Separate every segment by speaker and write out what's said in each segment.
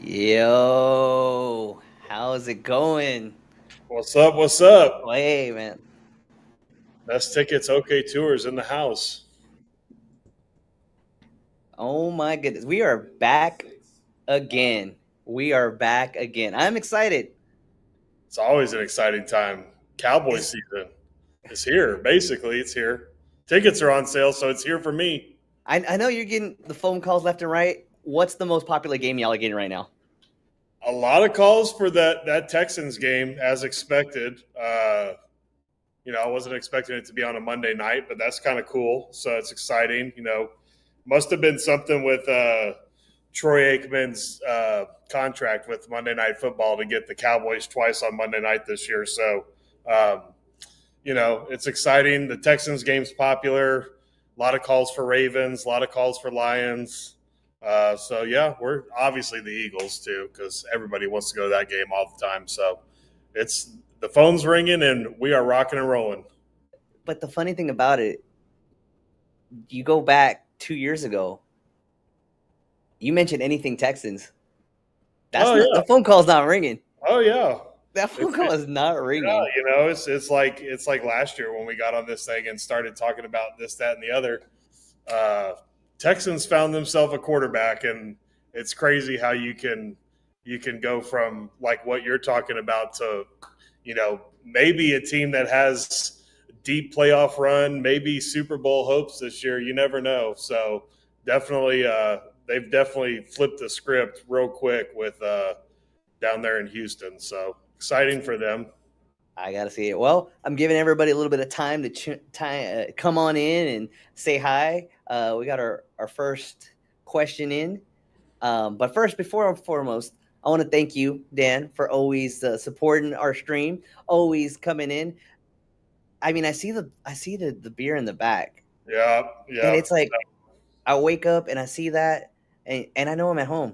Speaker 1: Yo, how's it going?
Speaker 2: What's up? What's up?
Speaker 1: Hey, man.
Speaker 2: Best tickets, OK Tours in the house.
Speaker 1: Oh my goodness. We are back again. We are back again. I'm excited.
Speaker 2: It's always an exciting time. Cowboys
Speaker 1: It's,
Speaker 2: season is here. Basically, it's here. Tickets are on sale, so it's here for me.
Speaker 1: I know you're getting the phone calls left and right. What's the most popular game y'all are getting right now?
Speaker 2: A lot of calls for that Texans game, as expected. I wasn't expecting it to be on a Monday night, but that's kind of cool. So it's exciting. Must have been something with Troy Aikman's contract with Monday Night Football to get the Cowboys twice on Monday night this year. So, um, it's exciting. The Texans game's popular. A lot of calls for Ravens, a lot of calls for Lions. So yeah, we're obviously the Eagles too, because everybody wants to go to that game all the time. So it's the phone's ringing and we are rocking and rolling.
Speaker 1: But the funny thing about it, you go back 2 years ago, you mentioned anything Texans. That's
Speaker 2: Oh
Speaker 1: not
Speaker 2: yeah,
Speaker 1: the phone call's not ringing.
Speaker 2: oh yeah.
Speaker 1: That phone call is not
Speaker 2: Yeah,
Speaker 1: ringing.
Speaker 2: it's like last year when we got on this thing and started talking about this, that, and the other. Uh, Texans found themselves a quarterback, and it's crazy how you can go from like what you're talking about to maybe a team that has deep playoff run, maybe Super Bowl hopes this year. You never know. So definitely, they've definitely flipped the script real quick with down there in Houston. So exciting for them.
Speaker 1: I gotta see it. Well, I'm giving everybody a little bit of time to come on in and say hi. We got our first question in, but first, before and foremost, I want to thank you, Dan, for always supporting our stream, always coming in. I mean, I see the beer in the back,
Speaker 2: Yeah,
Speaker 1: and
Speaker 2: yeah,
Speaker 1: it's like I wake up and I see that, and I know I'm at home.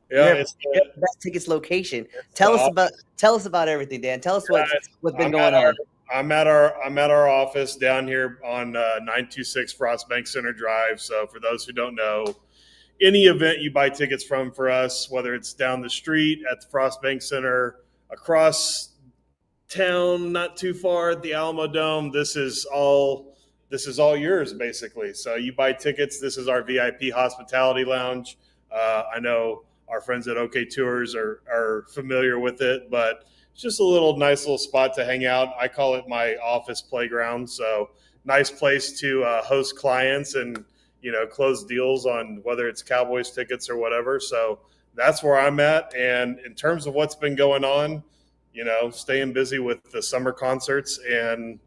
Speaker 2: yeah.
Speaker 1: You're at the best tickets location.
Speaker 2: It's the
Speaker 1: Tell us about tell us about everything, Dan. Tell us what's been
Speaker 2: I'm
Speaker 1: going on.
Speaker 2: at our office down here on 926 Frostbank Center Drive. So for those who don't know, any event you buy tickets from for us, whether it's down the street at the Frostbank Center, across town, not too far at the Alamo Dome, this is all yours basically. So you buy tickets. This is our VIP hospitality lounge. I know our friends at OK Tours are familiar with it, but it's just a little nice little spot to hang out. I call it my office playground. So nice place to host clients and close deals on whether it's Cowboys tickets or whatever. So that's where I'm at. And in terms of what's been going on, staying busy with the summer concerts and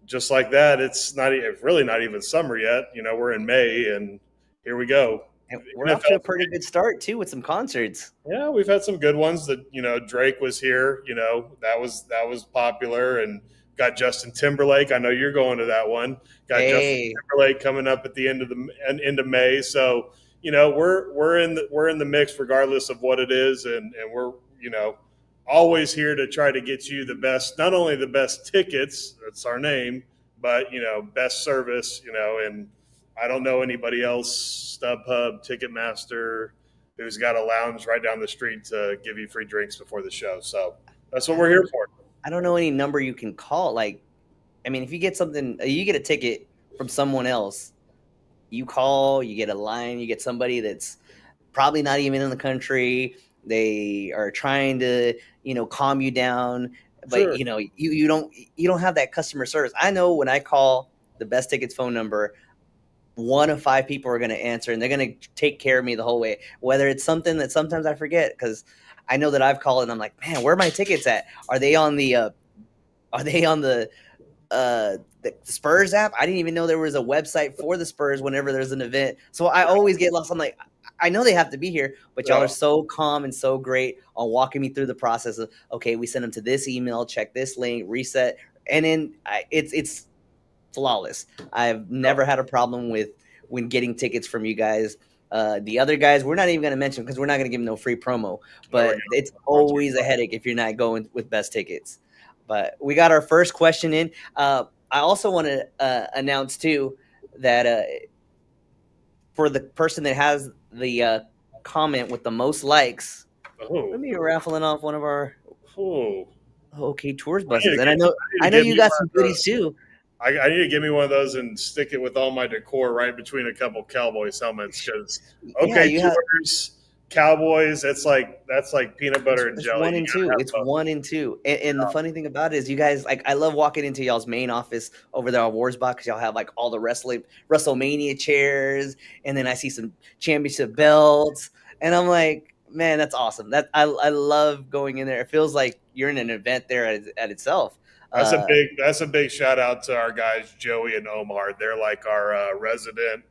Speaker 2: just like that, it's really not even summer yet. We're in May and here we go.
Speaker 1: And we're off to a
Speaker 2: NFL,
Speaker 1: pretty good start too with some concerts.
Speaker 2: yeah, we've had some good ones. That Drake was here. That was popular, and got Justin Timberlake. I know you're going to that one. Got Justin
Speaker 1: Hey,
Speaker 2: Timberlake coming up at the end of May. So we're in the mix regardless of what it is, and we're always here to try to get you the best, not only the best tickets. That's our name, but best service. And I don't know anybody else. StubHub, Ticketmaster, who's got a lounge right down the street to give you free drinks before the show. So that's what
Speaker 1: I
Speaker 2: we're
Speaker 1: don't
Speaker 2: here for.
Speaker 1: I don't know any number you can call. Like, I mean, if you get a ticket from someone else, you call, you get a line, you get somebody that's probably not even in the country. They are trying to, calm you down, but
Speaker 2: Sure.
Speaker 1: you don't have that customer service. I know when I call the best tickets phone number, one of five people are going to answer and they're going to take care of me the whole way. Whether it's something that sometimes I forget because I know that I've called and I'm like, man, where are my tickets at? Are they on the Spurs app? I didn't even know there was a website for the Spurs whenever there's an event. So I always get lost. I'm like, I know they have to be here, but y'all
Speaker 2: Yeah.
Speaker 1: are so calm and so great on walking me through the process of, okay, we send them to this email, check this link, reset, and then it's flawless. I've never had a problem with when getting tickets from you guys. The other guys, we're not even going to mention because we're not going to give them no free promo.
Speaker 2: There we
Speaker 1: But it's always a headache if you're not going with best tickets. But we got our first question in. I also want to announce too that for the person that has the comment with the most likes,
Speaker 2: Oh,
Speaker 1: Let me raffling off one of our
Speaker 2: oh.
Speaker 1: OK Tours
Speaker 2: I need
Speaker 1: buses,
Speaker 2: to
Speaker 1: and
Speaker 2: get, I
Speaker 1: I
Speaker 2: need to
Speaker 1: know
Speaker 2: get
Speaker 1: you
Speaker 2: me
Speaker 1: got
Speaker 2: one
Speaker 1: some
Speaker 2: of
Speaker 1: goodies
Speaker 2: those.
Speaker 1: too.
Speaker 2: I need to get me one of those and stick it with all my decor right between a couple Cowboys helmets because
Speaker 1: Yeah,
Speaker 2: okay,
Speaker 1: you have.
Speaker 2: Tours, Cowboys, that's like peanut butter and
Speaker 1: It's
Speaker 2: jelly.
Speaker 1: one
Speaker 2: You
Speaker 1: and
Speaker 2: gotta
Speaker 1: two.
Speaker 2: have
Speaker 1: It's
Speaker 2: both.
Speaker 1: one and two. And the funny thing about it is, you guys like. I love walking into y'all's main office over there on Wars box because y'all have like all the WrestleMania chairs, and then I see some championship belts, and I'm like, man, that's awesome. I love going in there. It feels like you're in an event there at itself. Uh,
Speaker 2: That's a big shout out to our guys Joey and Omar. They're like our resident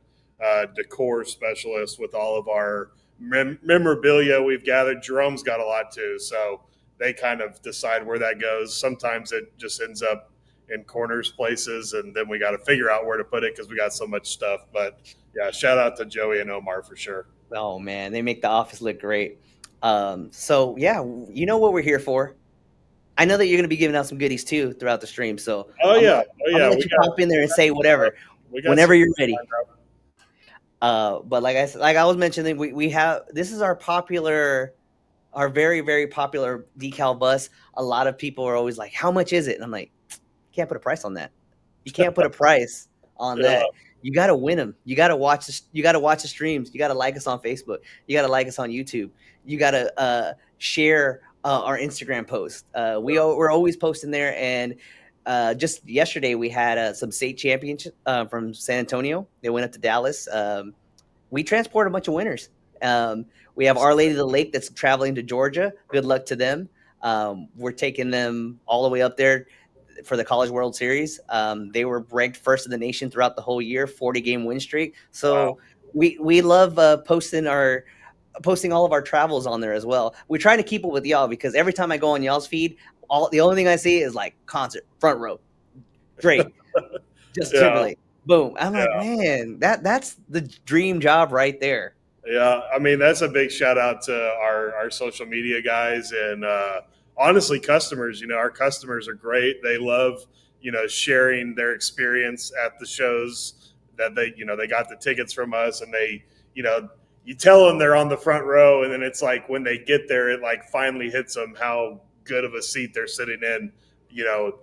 Speaker 2: decor specialists with all of our memorabilia we've gathered. Jerome's got a lot too, so they kind of decide where that goes. Sometimes it just ends up in corners places, and then we got to figure out where to put it because we got so much stuff. But yeah, shout out to Joey and Omar for sure.
Speaker 1: oh man, they make the office look great. So yeah, you know what we're here for. I know that you're going to be giving out some goodies too throughout the stream, so
Speaker 2: Oh
Speaker 1: I'm
Speaker 2: yeah,
Speaker 1: gonna
Speaker 2: oh
Speaker 1: I'm
Speaker 2: yeah,
Speaker 1: gonna let you pop in there and say whatever
Speaker 2: we got
Speaker 1: whenever
Speaker 2: some.
Speaker 1: you're ready. But like I said, like I was mentioning, we have this is our very popular decal bus. A lot of people are always like, "How much is it?" And I'm like, "Can't put a price on that. You can't put a price on
Speaker 2: Yeah,
Speaker 1: that. You got to win them. You got to watch this. You got to watch the streams. You got to like us on Facebook. You got to like us on YouTube. You got to share our Instagram post. We're always posting there. And just yesterday we had some state championships from San Antonio. They went up to Dallas. We transport a bunch of winners. We have Our Lady of the Lake that's traveling to Georgia. Good luck to them. We're taking them all the way up there for the College World Series. They were ranked first in the nation throughout the whole year, 40-game win streak.
Speaker 2: wow.
Speaker 1: So we love posting all of our travels on there as well. We're trying to keep it with y'all because every time I go on y'all's feed, all the only thing I see is like concert, front row, Drake, Justin
Speaker 2: Yeah,
Speaker 1: Timberlake, boom. I'm like,
Speaker 2: yeah.
Speaker 1: man, that's the dream job right there.
Speaker 2: Yeah, I mean that's a big shout out to our social media guys and honestly customers. You know, our customers are great. They love sharing their experience at the shows that they got the tickets from us and they you know you tell them they're on the front row and then it's like when they get there it like finally hits them how good of a seat they're sitting in.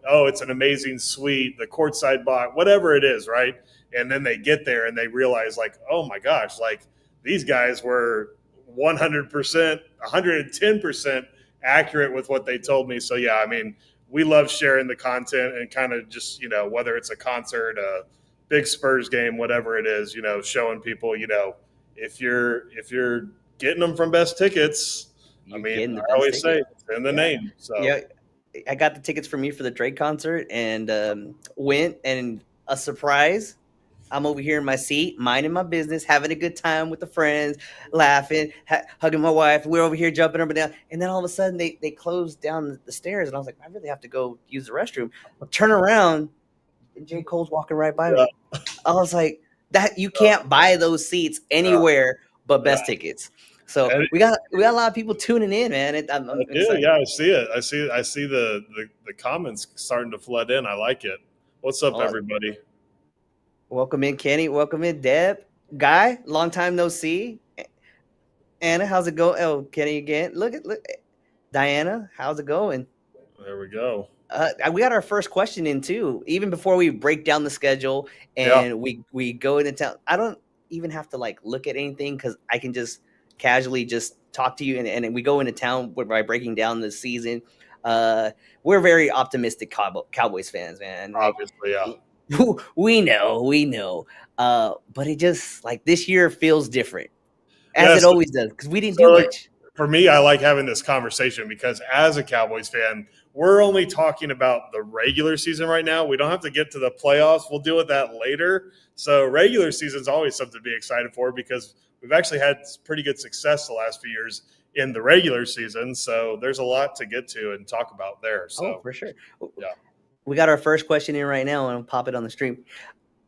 Speaker 2: Oh, it's an amazing suite, the courtside box, whatever it is, right? And then they get there and they realize like, oh my gosh, like these guys were 100%, 110% accurate with what they told me. So, yeah, I mean, we love sharing the content and kind of just, whether it's a concert, a big Spurs game, whatever it is, showing people, if you're getting them from best tickets, I
Speaker 1: You're
Speaker 2: mean,
Speaker 1: getting the
Speaker 2: I
Speaker 1: best
Speaker 2: always say
Speaker 1: ticket.
Speaker 2: it's in the
Speaker 1: Yeah.
Speaker 2: name. So,
Speaker 1: Yeah. I got the tickets for me for the Drake concert and went, and a surprise. I'm over here in my seat, minding my business, having a good time with the friends, laughing, hugging my wife. We're over here jumping up and down. And then all of a sudden they closed down the stairs. And I was like, I really have to go use the restroom. Turn around, and J. Cole's walking right by
Speaker 2: yeah,
Speaker 1: me. I was like, that you can't buy those seats
Speaker 2: yeah,
Speaker 1: anywhere but
Speaker 2: yeah.
Speaker 1: best tickets. So
Speaker 2: And
Speaker 1: we got a lot of people tuning in, man. I'm
Speaker 2: I do.
Speaker 1: excited.
Speaker 2: Yeah, I see it. I see the comments starting to flood in. I like it. What's up,
Speaker 1: Oh,
Speaker 2: everybody?
Speaker 1: welcome in, Kenny. Welcome in, Deb. Guy, long time no see. Anna, how's it going? Oh, Kenny again. Look. Diana, how's it going?
Speaker 2: There we go.
Speaker 1: We got our first question in too. Even before we break down the schedule
Speaker 2: Yeah,
Speaker 1: and we go into town, I don't even have to like look at anything because I can just casually just talk to you and we go into town by breaking down the season. Uh, we're very optimistic Cowboys fans, man. Like
Speaker 2: obviously, yeah.
Speaker 1: we know. But it just like this year feels different as
Speaker 2: Yeah.
Speaker 1: it
Speaker 2: So,
Speaker 1: always does because we didn't
Speaker 2: so
Speaker 1: do
Speaker 2: like
Speaker 1: much.
Speaker 2: for me, I like having this conversation because as a Cowboys fan, we're only talking about the regular season right now. We don't have to get to the playoffs. We'll deal with that later. So regular season is always something to be excited for because we've actually had pretty good success the last few years in the regular season. So there's a lot to get to and talk about there.
Speaker 1: Oh,
Speaker 2: So
Speaker 1: for sure.
Speaker 2: yeah.
Speaker 1: We got our first question in right now, and I'll pop it on the stream.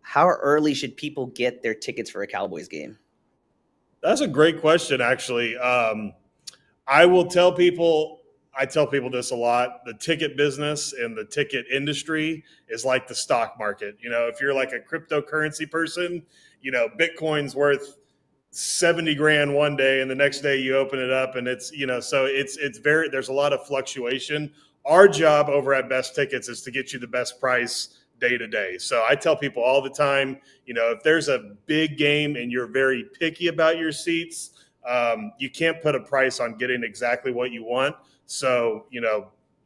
Speaker 1: How early should people get their tickets for a Cowboys game?
Speaker 2: That's a great question, actually. I will tell people, I tell people this a lot. The ticket business and the ticket industry is like the stock market. If you're like a cryptocurrency person, Bitcoin's worth 70 grand one day, and the next day you open it up and it's, so it's very, there's a lot of fluctuation. Our job over at Best Tickets is to get you the best price day to day. So I tell people all the time, if there's a big game and you're very picky about your seats, you can't put a price on getting exactly what you want. So,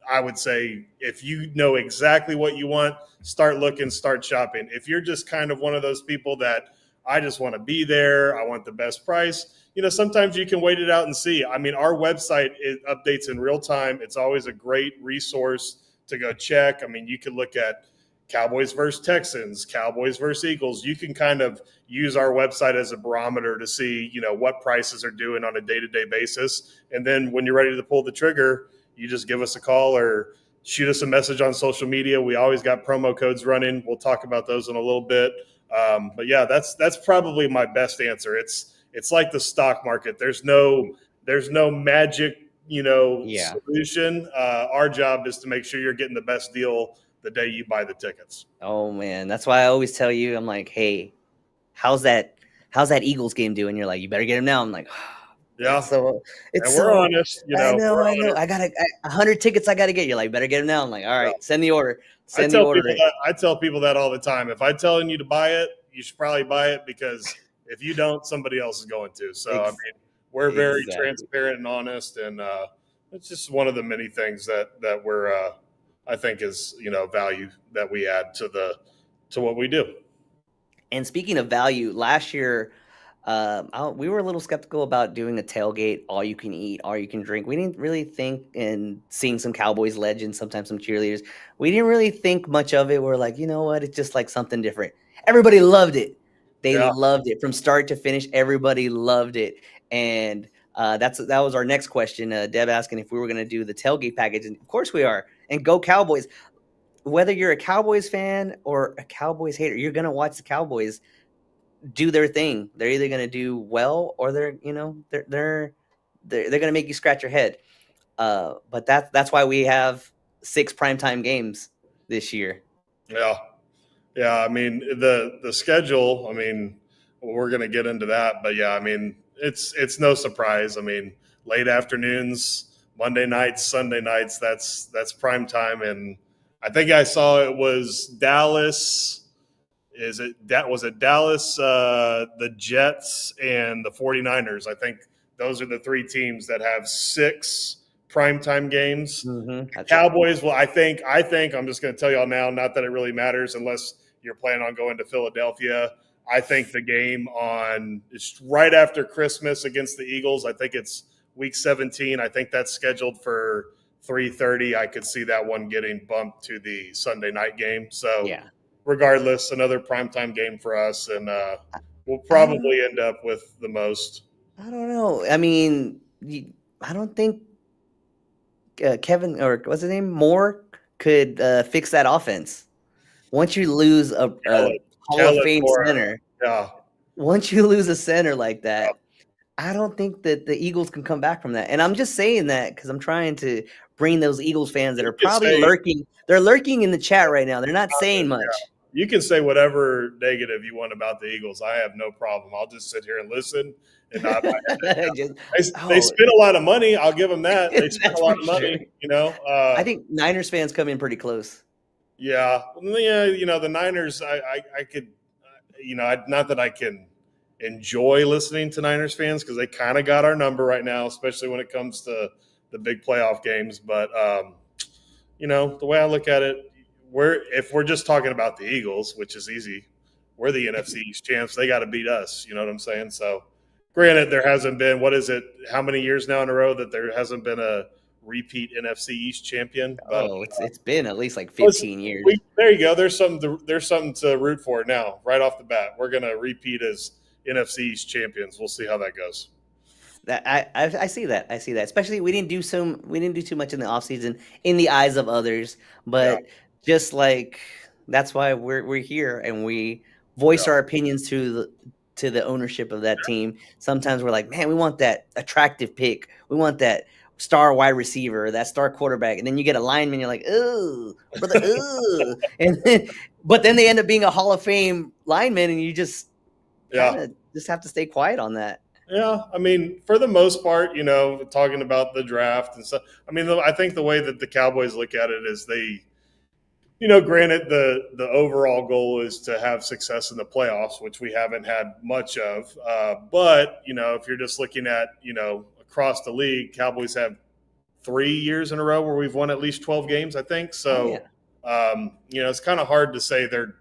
Speaker 2: I would say if you know exactly what you want, start looking, start shopping. If you're just kind of one of those people that I just want to be there, I want the best price, sometimes you can wait it out and see. I mean, our website, it updates in real time. It's always a great resource to go check. I mean, you can look at Cowboys versus Texans, Cowboys versus Eagles. You can kind of use our website as a barometer to see, what prices are doing on a day-to-day basis. And then when you're ready to pull the trigger, you just give us a call or shoot us a message on social media. We always got promo codes running. We'll talk about those in a little bit. But yeah, that's probably my best answer. It's like the stock market. There's no magic, solution. Our job is to make sure you're getting the best deal the day you buy the tickets.
Speaker 1: Oh man, that's why I always tell you, I'm like, hey, how's that Eagles game doing? You're like, you better get him now. I'm like,
Speaker 2: yeah.
Speaker 1: It's
Speaker 2: and we're honest.
Speaker 1: I know. I got 100 tickets. I got to get. You're like, better get them now. I'm like, all right, send the order. I
Speaker 2: tell people that all the time. If I'm telling you to buy it, you should probably buy it, because if you don't, somebody else is going to. So I mean, we're very transparent and honest, and it's just one of the many things that we're I think is value that we add to what we do.
Speaker 1: And speaking of value, last year, we were a little skeptical about doing a tailgate, all you can eat, all you can drink. We didn't really think, and seeing some Cowboys legends, sometimes some cheerleaders, we didn't really think much of it. We're like, you know what? It's just like something different. Everybody loved it. They loved it from start to finish. Everybody loved it. And that was our next question. Deb asking if we were going to do the tailgate package. And of course we are. And go Cowboys. Whether you're a Cowboys fan or a Cowboys hater, you're going to watch the Cowboys do their thing. They're either going to do well or they're going to make you scratch your head. But that's why we have 6 primetime games this year.
Speaker 2: Yeah. I mean, the schedule, I mean, we're going to get into that, but yeah, I mean, it's no surprise. I mean, late afternoons, Monday nights, Sunday nights, that's prime time. And I think I saw it was Dallas. Was it Dallas, the Jets, and the 49ers? I think those are the 3 teams that have 6 primetime games.
Speaker 1: Mm-hmm.
Speaker 2: Cowboys, well, I think I'm just going to tell y'all now, not that it really matters unless you're planning on going to Philadelphia. I think the game it's right after Christmas against the Eagles. I think it's week 17. I think that's scheduled for 3:30. I could see that one getting bumped to the Sunday night game. So yeah. Regardless, another primetime game for us, and we'll probably end up with the most.
Speaker 1: I don't know. I mean, I don't think Kevin, or what's his name, Moore, could fix that offense. Once you lose a Hall of Fame center, once you lose a center like that, I don't think that the Eagles can come back from that. And I'm just saying that because I'm trying to bring those Eagles fans that are probably lurking. They're lurking in the chat right now. They're not saying much.
Speaker 2: You can say whatever negative you want about the Eagles. I have no problem. I'll just sit here and listen and not. They spend a lot of money. I'll give them that. They spend a lot of money.
Speaker 1: I think Niners fans come in pretty close.
Speaker 2: Yeah. The Niners. I could. Not that I can enjoy listening to Niners fans because they kind of got our number right now, especially when it comes to the big playoff games. But the way I look at it. If we're just talking about the Eagles, which is easy, we're the NFC East champs. They got to beat us. You know what I'm saying? So, granted, there hasn't been, how many years now in a row that there hasn't been a repeat NFC East champion?
Speaker 1: But, it's been at least like 15 years.
Speaker 2: There you go. There's something to root for now, right off the bat. We're going to repeat as NFC East champions. We'll see how that goes.
Speaker 1: I see that. Especially we didn't do too much in the offseason in the eyes of others, but. Yeah. Just like that's why we're here and we voice our opinions to the ownership of that team. Sometimes we're like, man, we want that attractive pick. We want that star wide receiver, that star quarterback. And then you get a lineman, you're like, ooh, brother, ooh. But then they end up being a Hall of Fame lineman and you just just have to stay quiet on that.
Speaker 2: Yeah, I mean, for the most part, talking about the draft and stuff. I mean, I think the way that the Cowboys look at it is granted the overall goal is to have success in the playoffs, which we haven't had much of. But if you're just looking at across the league, Cowboys have 3 years in a row where we've won at least 12 games, I think.
Speaker 1: Oh
Speaker 2: So,
Speaker 1: yeah.
Speaker 2: it's kind of hard to say they're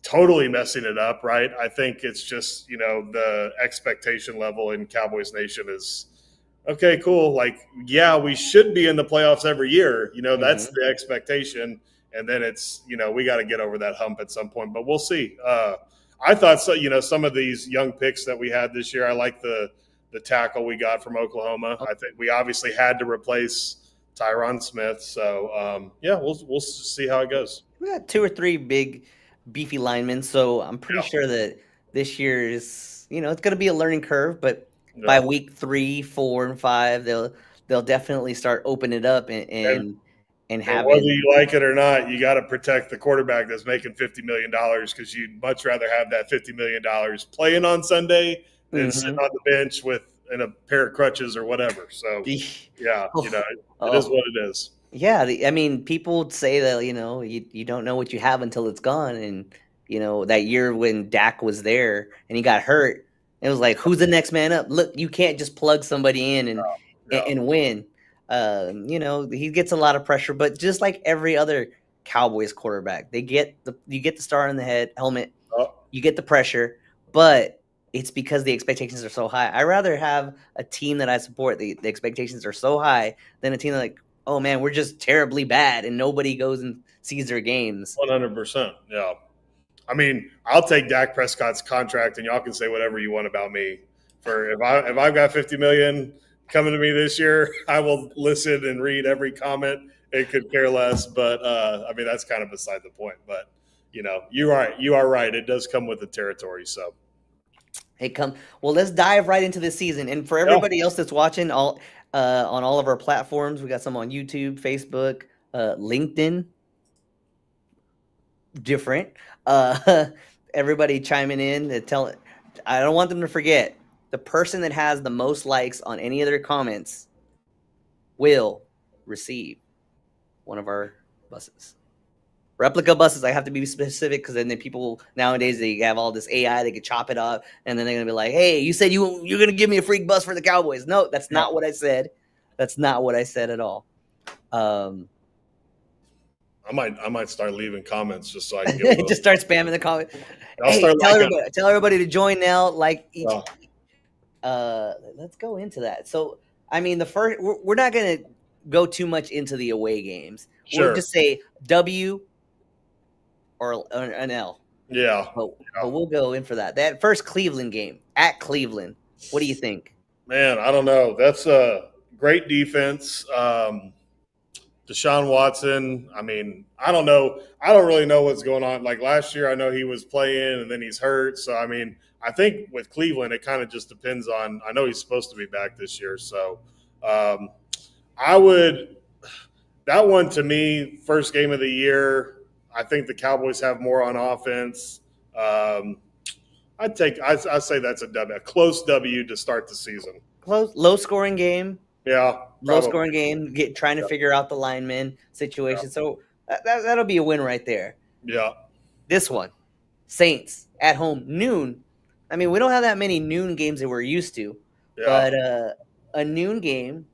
Speaker 2: totally messing it up, right? I think it's just, the expectation level in Cowboys Nation is okay, cool. Like, yeah, we should be in the playoffs every year. That's
Speaker 1: Hmm.
Speaker 2: the expectation. And then it's, we got to get over that hump at some point, but we'll see. I thought so, some of these young picks that we had this year, I like the tackle we got from Oklahoma. I think we obviously had to replace Tyron Smith. So, yeah, we'll see how it goes.
Speaker 1: We got 2 or 3 big, beefy linemen, so I'm pretty
Speaker 2: Yeah.
Speaker 1: sure that this year is, it's going to be a learning curve. But by
Speaker 2: Yeah.
Speaker 1: week 3, 4, and 5, they'll definitely start opening it up and
Speaker 2: And
Speaker 1: and
Speaker 2: And whether
Speaker 1: having.
Speaker 2: you like it or not, you got to protect the quarterback that's making $50 million because you'd much rather have that $50 million playing on Sunday than sitting
Speaker 1: Hmm.
Speaker 2: on the bench in a pair of crutches or whatever. So, yeah,
Speaker 1: Oh,
Speaker 2: it is
Speaker 1: oh,
Speaker 2: what it is.
Speaker 1: yeah. I mean, people would say that you don't know what you have until it's gone, and that year when Dak was there and he got hurt, it was like, who's the next man up? Look, you can't just plug somebody in and,
Speaker 2: Yeah.
Speaker 1: and win. He gets a lot of pressure, but just like every other Cowboys quarterback, you get the star on the head helmet,
Speaker 2: Oh,
Speaker 1: you get the pressure, but it's because the expectations are so high. I rather have a team that I support. The expectations are so high than a team that, like, oh man, we're just terribly bad and nobody goes and sees their games.
Speaker 2: 100%. Yeah. I mean, I'll take Dak Prescott's contract, and y'all can say whatever you want about me. For if I've got 50 million coming to me this year, I will listen and read every comment. It could care less, but I mean that's kind of beside the point. But you are right. It does come with the territory. So
Speaker 1: Hey, come. Well, let's dive right into this season. And for
Speaker 2: yeah,
Speaker 1: everybody else that's watching, all on all of our platforms, we got some on YouTube, Facebook, LinkedIn, different. Everybody chiming in to tell. I don't want them to forget, the person that has the most likes on any of their comments will receive one of our buses. Replica buses. I have to be specific because then people nowadays they have all this AI. They can chop it up, and then they're gonna be like, "Hey, you said you're gonna give me a freak bus for the Cowboys." No, that's
Speaker 2: yeah.
Speaker 1: not what I said. That's not what I said at all. Um,
Speaker 2: I might start leaving comments just so I can get one of
Speaker 1: just
Speaker 2: those.
Speaker 1: start spamming the comment.
Speaker 2: I'll
Speaker 1: Hey,
Speaker 2: start liking them.
Speaker 1: tell everybody to join now. Like each.
Speaker 2: Yeah,
Speaker 1: Let's go into that. So, I mean, the first we're not gonna go too much into the away games. We'll
Speaker 2: sure.
Speaker 1: just say W or an L.
Speaker 2: Yeah,
Speaker 1: But
Speaker 2: yeah.
Speaker 1: we'll go in for that. That first Cleveland game at Cleveland. What do you think?
Speaker 2: Man, I don't know. That's a great defense. Deshaun Watson. I mean, I don't know. I don't really know what's going on. Like last year, I know he was playing and then he's hurt. So, I mean, I think with Cleveland, it kind of just depends on. I know he's supposed to be back this year. So, um, I would, that one to me, first game of the year, I think the Cowboys have more on offense. Um, I'd say that's a close W to start the season.
Speaker 1: Close, low scoring game.
Speaker 2: Yeah,
Speaker 1: Low
Speaker 2: probably.
Speaker 1: scoring game. Trying to
Speaker 2: Yeah,
Speaker 1: figure out the lineman
Speaker 2: yeah,
Speaker 1: situation. So that'll be a win right there.
Speaker 2: yeah,
Speaker 1: This one, Saints at home noon. I mean, we don't have that many noon games that we're used to,
Speaker 2: yeah.
Speaker 1: but a noon game.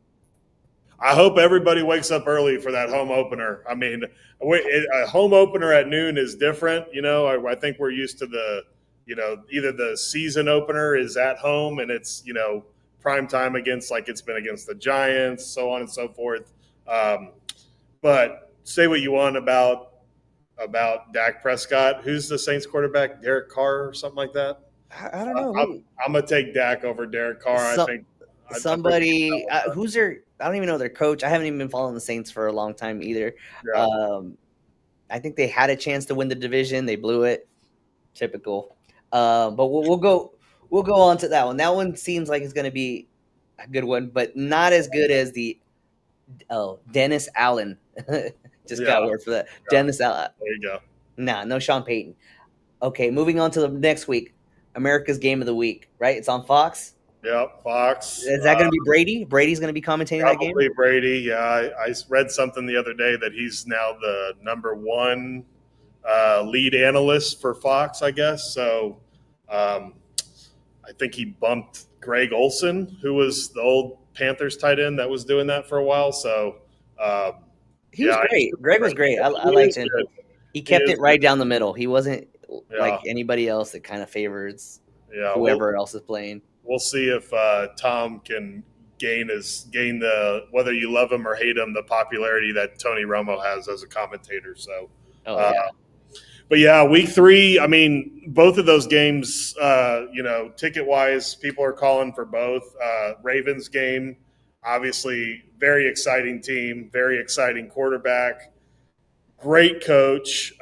Speaker 2: I hope everybody wakes up early for that home opener. I mean, a home opener at noon is different. I think we're used to either the season opener is at home and it's, prime time against like it's been against the Giants, so on and so forth. Um, but say what you want about Dak Prescott. Who's the Saints quarterback? Derek Carr or something like that?
Speaker 1: I don't know
Speaker 2: I'm,
Speaker 1: who.
Speaker 2: I'm gonna take Dak over Derek Carr. I
Speaker 1: Some
Speaker 2: think I think
Speaker 1: somebody who's their. I don't even know their coach. I haven't even been following the Saints for a long time either.
Speaker 2: yeah,
Speaker 1: Um, I think they had a chance to win the division. They blew it. Typical. But we'll go on to that one. That one seems like it's going to be a good one, but not as good as the Dennis Allen. Just
Speaker 2: yeah,
Speaker 1: got word for that.
Speaker 2: yeah.
Speaker 1: Dennis Allen.
Speaker 2: There you go.
Speaker 1: Nah, no Sean Payton. Okay, moving on to the next week. America's Game of the Week, right? It's on Fox.
Speaker 2: Yep, Fox.
Speaker 1: Is that going to be Brady? Brady's going to be commentating that game?
Speaker 2: Probably Brady. Yeah, I read something the other day that he's now the number one lead analyst for Fox, I guess. So um, I think he bumped Greg Olson, who was the old Panthers tight end that was doing that for a while. So um,
Speaker 1: He was
Speaker 2: yeah,
Speaker 1: great. Greg was great. I
Speaker 2: he
Speaker 1: liked
Speaker 2: is
Speaker 1: him.
Speaker 2: good.
Speaker 1: He
Speaker 2: He
Speaker 1: kept
Speaker 2: is
Speaker 1: it right
Speaker 2: good.
Speaker 1: down the middle. He wasn't
Speaker 2: Yeah,
Speaker 1: like anybody else that kind of favors
Speaker 2: yeah.
Speaker 1: whoever else is playing.
Speaker 2: We'll see if Tom can gain the, whether you love him or hate him, the popularity that Tony Romo has as a commentator. So,
Speaker 1: Oh
Speaker 2: uh,
Speaker 1: yeah.
Speaker 2: but yeah, week 3. I mean, both of those games, ticket wise, people are calling for both. Ravens game, obviously, very exciting team, very exciting quarterback, great coach.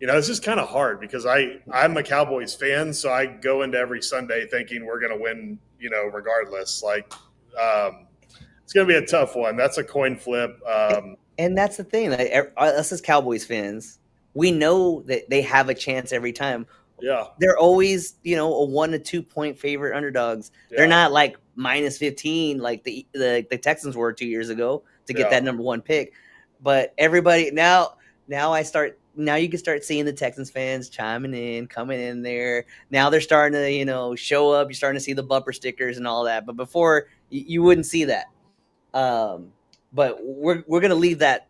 Speaker 2: This is kind of hard because I'm a Cowboys fan, so I go into every Sunday thinking we're going to win, regardless. It's going to be a tough one. That's a coin flip.
Speaker 1: And that's the thing. Like, us as Cowboys fans, we know that they have a chance every time.
Speaker 2: Yeah,
Speaker 1: They're always, a 1 to 2 point favorite underdogs. They're
Speaker 2: yeah,
Speaker 1: not like minus 15 like the Texans were 2 years ago to get
Speaker 2: yeah,
Speaker 1: that number 1 pick. But everybody now you can start seeing the Texans fans chiming in, coming in there. Now they're starting to, show up. You're starting to see the bumper stickers and all that. But before you wouldn't see that. Um, but we're gonna leave that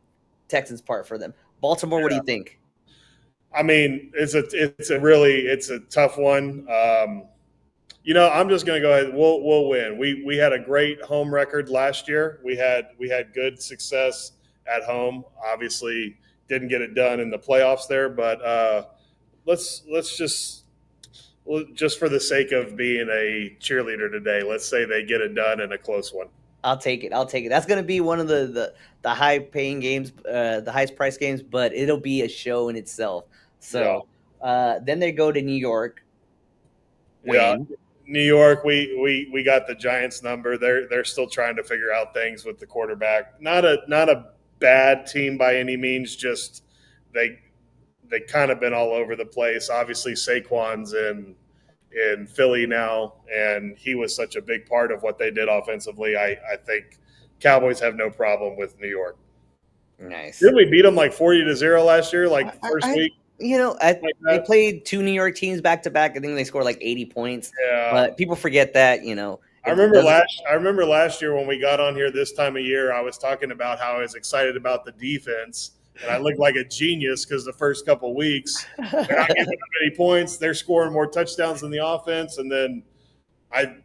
Speaker 1: Texans part for them. Baltimore, what do
Speaker 2: yeah.
Speaker 1: you think?
Speaker 2: I mean, it's a tough one. I'm just going to go ahead. We'll win. We had a great home record last year. We had good success at home. Obviously, didn't get it done in the playoffs there, but let's just for the sake of being a cheerleader today, let's say they get it done in a close one.
Speaker 1: I'll take it. I'll take it. That's gonna be one of the high paying games, the highest price games, but it'll be a show in itself.
Speaker 2: Yeah,
Speaker 1: So then they go to New York,
Speaker 2: yeah.
Speaker 1: win.
Speaker 2: New York, we got the Giants number. They're still trying to figure out things with the quarterback. Not a bad team by any means. Just they kind of been all over the place. Obviously, Saquon's in Philly now, and he was such a big part of what they did offensively. I think Cowboys have no problem with New York.
Speaker 1: Nice.
Speaker 2: Didn't we beat them like 40-0 last year, like first
Speaker 1: I
Speaker 2: week? Like
Speaker 1: they
Speaker 2: that?
Speaker 1: played two New York teams back to back. I think they scored like 80 points,
Speaker 2: Yeah.
Speaker 1: but people forget that
Speaker 2: I
Speaker 1: it
Speaker 2: remember
Speaker 1: doesn't.
Speaker 2: last year when we got on here this time of year, I was talking about how I was excited about the defense, and I looked like a genius because the first couple of weeks they're not giving them any points, they're scoring more touchdowns than the offense, and then I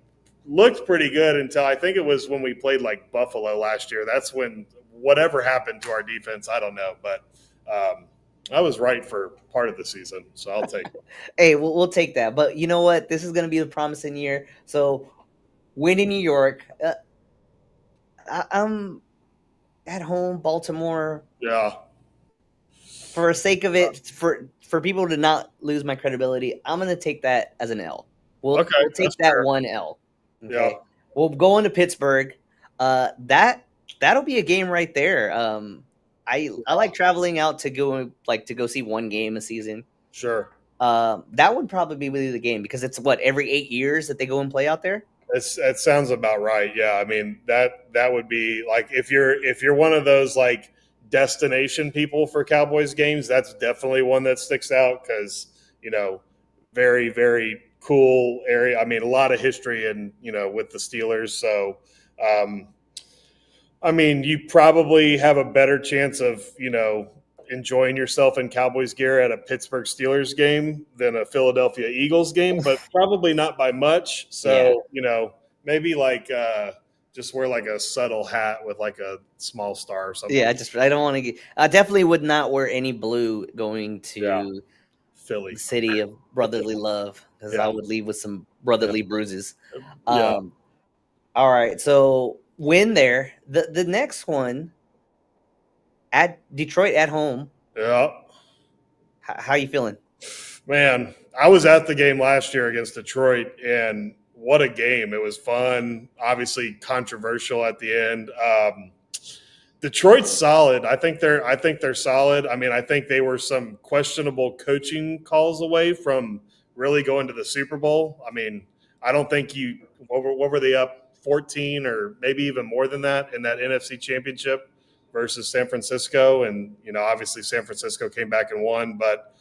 Speaker 2: looked pretty good until I think it was when we played like Buffalo last year. That's when whatever happened to our defense, I don't know, but I was right for part of the season, so I'll take it.
Speaker 1: Hey, we'll take that. But you know what? This is going to be the promising year. So win in New York. I'm at home, Baltimore.
Speaker 2: Yeah.
Speaker 1: For the sake of it, for people to not lose my credibility, I'm going to take that as an L. We'll
Speaker 2: Okay,
Speaker 1: we'll take
Speaker 2: that's
Speaker 1: that
Speaker 2: fair.
Speaker 1: one L.
Speaker 2: Yeah.
Speaker 1: Okay, we'll go into Pittsburgh. That'll be a game right there. I like traveling out to go see one game a season.
Speaker 2: Sure.
Speaker 1: That would probably be really the game because it's what every 8 years that they go and play out there.
Speaker 2: That sounds about right. Yeah, I mean that would be like if you're one of those like destination people for Cowboys games, that's definitely one that sticks out because very very cool area. I mean, a lot of history and with the Steelers. So, I mean, you probably have a better chance of enjoying yourself in Cowboys gear at a Pittsburgh Steelers game than a Philadelphia Eagles game, but probably not by much.
Speaker 1: Yeah.
Speaker 2: So, maybe like just wear like a subtle hat with like a small star or something.
Speaker 1: Yeah, I don't want to get. I definitely would not wear any blue going
Speaker 2: Yeah.
Speaker 1: to
Speaker 2: Philly.
Speaker 1: the city of brotherly love because I
Speaker 2: Yeah.
Speaker 1: would leave with some brotherly bruises.
Speaker 2: Yeah.
Speaker 1: All right, so win there. The next one at Detroit at home.
Speaker 2: Yeah.
Speaker 1: How you feeling?
Speaker 2: Man, I was at the game last year against Detroit, and what a game. It was fun, obviously controversial at the end. Detroit's solid. I think they're solid. I mean, I think they were some questionable coaching calls away from really going to the Super Bowl. I mean, I don't think what were they up 14 or maybe even more than that in that NFC Championship versus San Francisco, and obviously San Francisco came back and won, but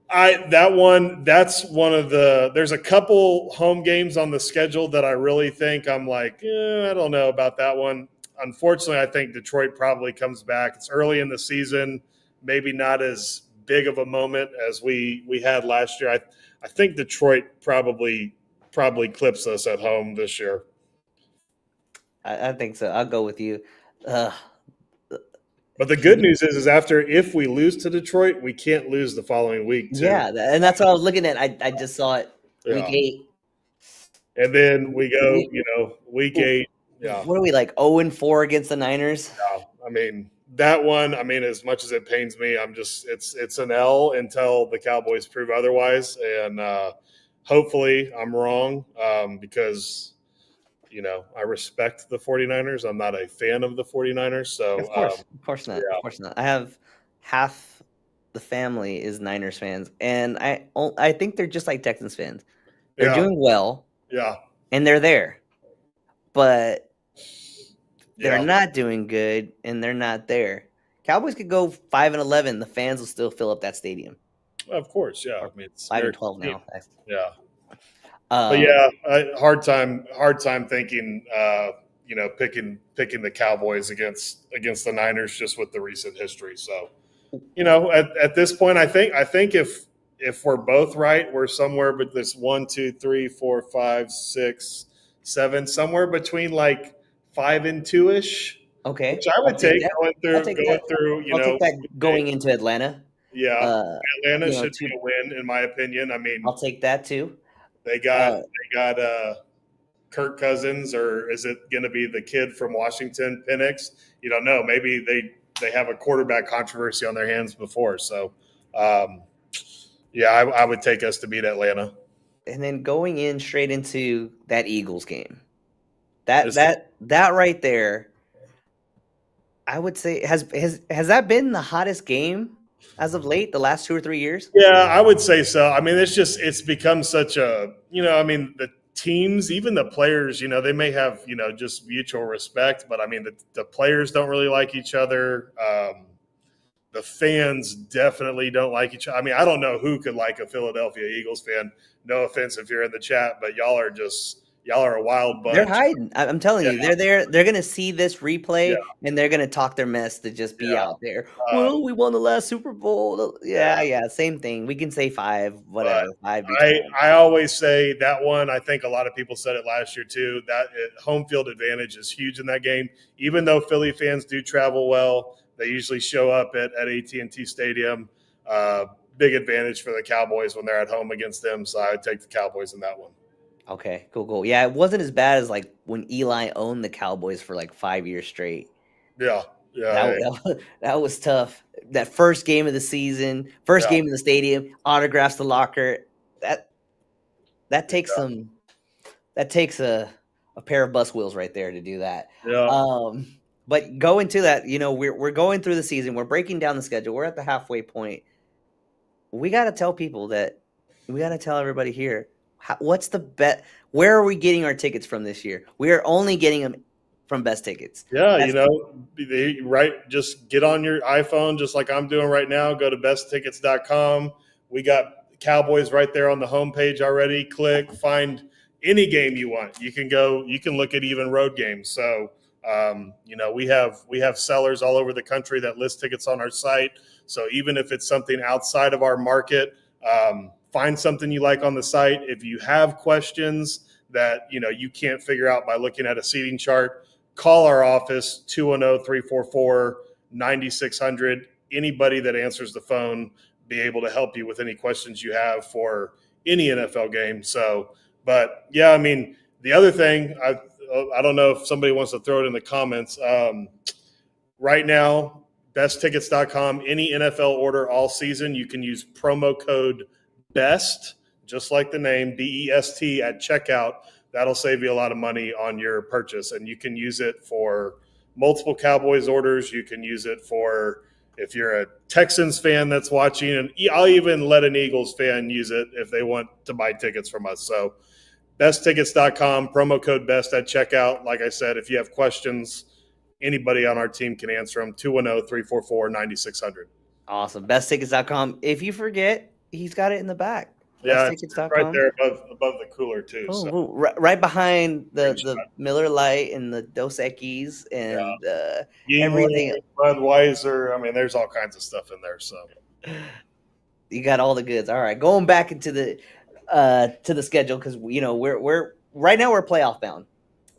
Speaker 2: that's one of there's a couple home games on the schedule that I really think I'm like, I don't know about that one. Unfortunately, I think Detroit probably comes back. It's early in the season, maybe not as big of a moment as we had last year. I think Detroit probably clips us at home this year.
Speaker 1: I think so. I'll go with you. Uh,
Speaker 2: But the good news is after if we lose to Detroit, we can't lose the following week too.
Speaker 1: yeah, and that's what I was looking at. I just saw it week
Speaker 2: Yeah.
Speaker 1: 8.
Speaker 2: And then we go,
Speaker 1: We,
Speaker 2: week 8. Yeah.
Speaker 1: what are we like 0-4 against the Niners?
Speaker 2: Yeah. I mean, that one, I mean, as much as it pains me, it's an L until the Cowboys prove otherwise. And hopefully I'm wrong because, I respect the 49ers. I'm not a fan of the 49ers. So,
Speaker 1: Of course not,
Speaker 2: yeah.
Speaker 1: of course not. I have half the family is Niners fans, and I think they're just like Texans fans. They're
Speaker 2: Yeah.
Speaker 1: doing well,
Speaker 2: Yeah.
Speaker 1: and they're there, but they're
Speaker 2: Yeah.
Speaker 1: not doing good, and they're not there. Cowboys could go 5-11. The fans will still fill up that stadium.
Speaker 2: Of course. Yeah.
Speaker 1: Or
Speaker 2: I mean, it's
Speaker 1: 5 and
Speaker 2: American
Speaker 1: 12
Speaker 2: team.
Speaker 1: now.
Speaker 2: Yeah. But
Speaker 1: Um,
Speaker 2: yeah, hard time thinking, picking the Cowboys against the Niners just with the recent history. So, at this point, I think if we're both right, we're somewhere but this 1, 2, 3, 4, 5, 6, 7, somewhere between like 5-2 ish, which
Speaker 1: okay,
Speaker 2: I
Speaker 1: I'll
Speaker 2: would
Speaker 1: take
Speaker 2: take
Speaker 1: that.
Speaker 2: going
Speaker 1: I'll
Speaker 2: through
Speaker 1: take that. I'll take that going into Atlanta.
Speaker 2: yeah,
Speaker 1: Uh,
Speaker 2: Atlanta should be
Speaker 1: two.
Speaker 2: a win in my opinion. I mean,
Speaker 1: I'll take that too.
Speaker 2: they
Speaker 1: Uh,
Speaker 2: got Kirk Cousins, or is it going to be the kid from Washington, Penix? You don't know. Maybe they have a quarterback controversy on their hands before. So, yeah, I would take us to beat Atlanta.
Speaker 1: and then going in straight into that Eagles game. That
Speaker 2: Is it?
Speaker 1: that that right there, I would say has that been the hottest game as of late, the last 2 or 3 years?
Speaker 2: Yeah, I would say so. I mean, it's become such a I mean the teams, even the players, they may have just mutual respect, but I mean the players don't really like each other. The fans definitely don't like each other. I mean, I don't know who could like a Philadelphia Eagles fan. No offense if you're in the chat, but y'all are a wild
Speaker 1: They're
Speaker 2: bunch.
Speaker 1: hiding. I'm telling
Speaker 2: Yeah,
Speaker 1: you, they're there. They're gonna see this
Speaker 2: yeah,
Speaker 1: replay and they're gonna talk their mess to just be
Speaker 2: yeah.
Speaker 1: out there.
Speaker 2: Um,
Speaker 1: Well, we won the last Super Bowl.
Speaker 2: yeah.
Speaker 1: Yeah, same thing. We can say 5,
Speaker 2: But
Speaker 1: whatever. 5 beats
Speaker 2: I
Speaker 1: 1.
Speaker 2: I always say that one. I think a lot of people said it last year too. That home field advantage is huge in that game. Even though Philly fans do travel well, they usually show up at AT&T Stadium. Big advantage for the Cowboys when they're at home against them. So I would take the Cowboys in that one.
Speaker 1: Okay, cool. Yeah, it wasn't as bad as like when Eli owned the Cowboys for like 5 years straight.
Speaker 2: Yeah, yeah,
Speaker 1: That
Speaker 2: yeah,
Speaker 1: that was tough. That first game of the season, first
Speaker 2: yeah.
Speaker 1: game in the stadium, autographs the locker. That that takes
Speaker 2: Yeah.
Speaker 1: some. That takes a pair of bus wheels right there to do that.
Speaker 2: Yeah.
Speaker 1: But going to that, we're going through the season. We're breaking down the schedule. We're at the halfway point. We got to tell people that we got to tell everybody here what's the bet. Where are we getting our tickets from this year? We are only getting them from Best Tickets.
Speaker 2: Yeah,
Speaker 1: That's
Speaker 2: right. Just get on your iPhone, just like I'm doing right now. Go to besttickets.com. We got Cowboys right there on the homepage already. Click, find any game you want. You can look at even road games. So, we have sellers all over the country that list tickets on our site. So even if it's something outside of our market, find something you like on the site. If you have questions that you can't figure out by looking at a seating chart, call our office 210-344-9600. Anybody that answers the phone be able to help you with any questions you have for any NFL game. So, but yeah, I mean, the other thing, I don't know if somebody wants to throw it in the comments. Right now, besttickets.com, any NFL order all season, you can use promo code BEST, just like the name, BEST at checkout. That'll save you a lot of money on your purchase, and you can use it for multiple Cowboys orders. You can use it for if you're a Texans fan that's watching, and I'll even let an Eagles fan use it if they want to buy tickets from us. So besttickets.com, promo code best at checkout. Like I said, if you have questions, anybody on our team can answer them. 210-344-9600.
Speaker 1: Awesome. Besttickets.com. If you forget, he's got it in the back.
Speaker 2: Yeah, it's right
Speaker 1: Besttickets.com.
Speaker 2: there above the cooler too.
Speaker 1: Boom,
Speaker 2: So
Speaker 1: boom. Right behind
Speaker 2: great
Speaker 1: the
Speaker 2: shot.
Speaker 1: Miller Lite and the Dos Equis and everything.
Speaker 2: Yingling, Budweiser. I mean, there's all kinds of stuff in there. So
Speaker 1: You got all the goods. All right, going back into the schedule because we're right now we're playoff bound.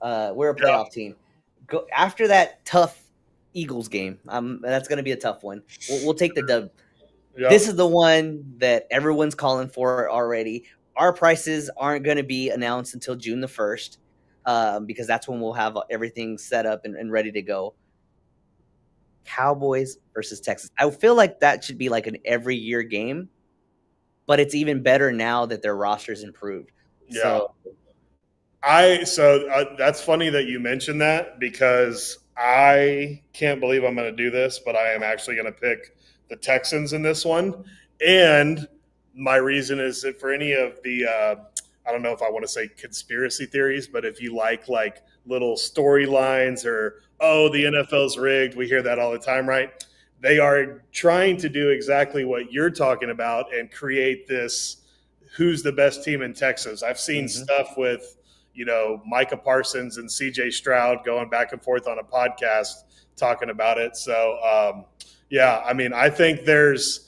Speaker 1: We're a
Speaker 2: yeah,
Speaker 1: playoff team. Go after that tough Eagles game. That's going to be a tough one. We'll take the dub.
Speaker 2: yeah,
Speaker 1: This is the one that everyone's calling for already. Our prices aren't going to be announced until June the 1st, because that's when we'll have everything set up and ready to go. Cowboys versus Texans. I feel like that should be like an every year game, but it's even better now that their roster's improved.
Speaker 2: yeah.
Speaker 1: So
Speaker 2: That's funny that you mentioned that because I can't believe I'm going to do this, but I am actually going to pick the Texans in this one. And my reason is that for any of the I don't know if I want to say conspiracy theories, but if you like little storylines or the NFL's rigged, we hear that all the time, right? They are trying to do exactly what you're talking about and create this who's the best team in Texas. I've seen stuff with Micah Parsons and CJ Stroud going back and forth on a podcast talking about it. So, yeah, I mean, I think there's,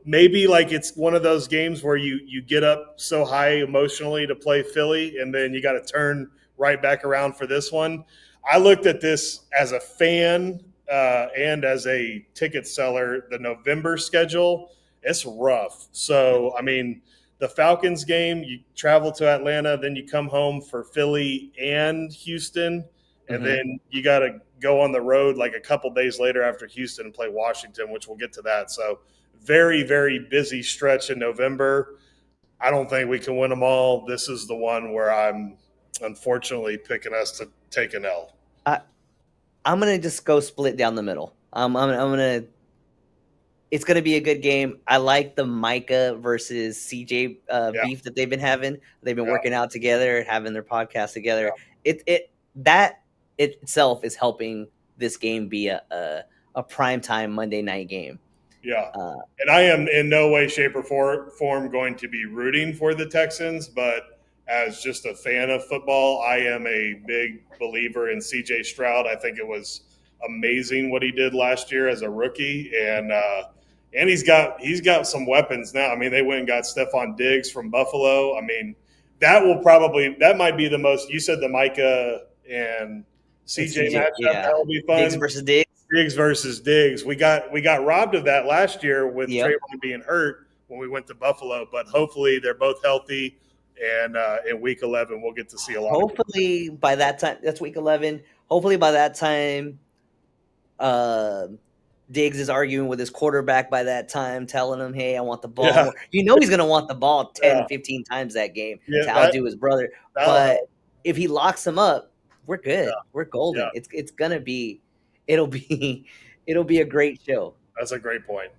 Speaker 2: maybe like it's one of those games where you get up so high emotionally to play Philly and then you got to turn right back around for this one. I looked at this as a fan and as a ticket seller, the November schedule, it's rough. So, I mean, the Falcons game, you travel to Atlanta, then you come home for Philly and Houston, and then you got to go on the road like a couple days later after Houston and play Washington, which we'll get to that. So very, very busy stretch in November. I don't think we can win them all. This is the one where I'm unfortunately picking us to take an L.
Speaker 1: I'm gonna just go split down the middle. I'm gonna. It's gonna be a good game. I like the Micah versus CJ beef that they've been having. They've been working out together, having their podcast together. That itself is helping this game be a primetime Monday night game.
Speaker 2: Yeah. And I am in no way, shape, or form going to be rooting for the Texans, but as just a fan of football, I am a big believer in CJ Stroud. I think it was amazing what he did last year as a rookie, and he's got some weapons now. I mean, they went and got Stephon Diggs from Buffalo. I mean, that might be the most. You said the Micah and CJ matchup.
Speaker 1: Yeah.
Speaker 2: That will be fun.
Speaker 1: Diggs versus Diggs.
Speaker 2: Diggs versus Diggs. We got robbed of that last year with Trayvon being hurt when we went to Buffalo, but hopefully they're both healthy. And in week 11, we'll get to see a lot.
Speaker 1: Hopefully by that time, that's week 11. Hopefully by that time, Diggs is arguing with his quarterback by that time, telling him, hey, I want the ball more. He's going to want the ball 10, 15 times that game to outdo his brother. But if he locks him up, we're good. We're golden. It's going to be – it'll be a great show.
Speaker 2: That's a great point.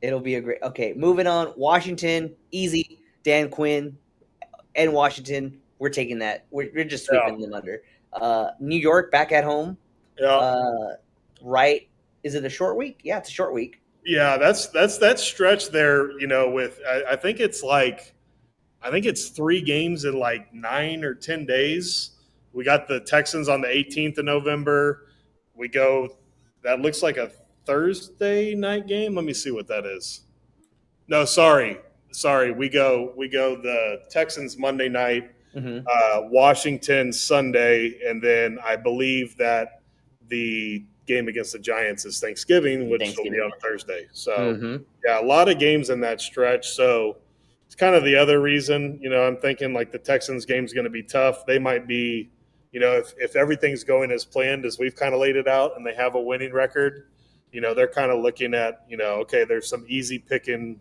Speaker 1: It'll be a great – okay, moving on. Washington, easy. Dan Quinn and Washington, we're taking that. We're just sweeping them under. New York back at home.
Speaker 2: Yeah.
Speaker 1: Right. Is it a short week? Yeah, it's a short week.
Speaker 2: Yeah, that's that stretch there, with I think it's 3 games in like 9 or 10 days. We got the Texans on the 18th of November. That looks like a Thursday night game. Let me see what that is. No, sorry. We go the Texans Monday night, Washington Sunday, and then I believe that the game against the Giants is Thanksgiving, which will be on Thursday. So, yeah, a lot of games in that stretch. So it's kind of the other reason, I'm thinking like the Texans game is going to be tough. They might be, if everything's going as planned as we've kind of laid it out and they have a winning record, they're kind of looking at, okay, there's some easy picking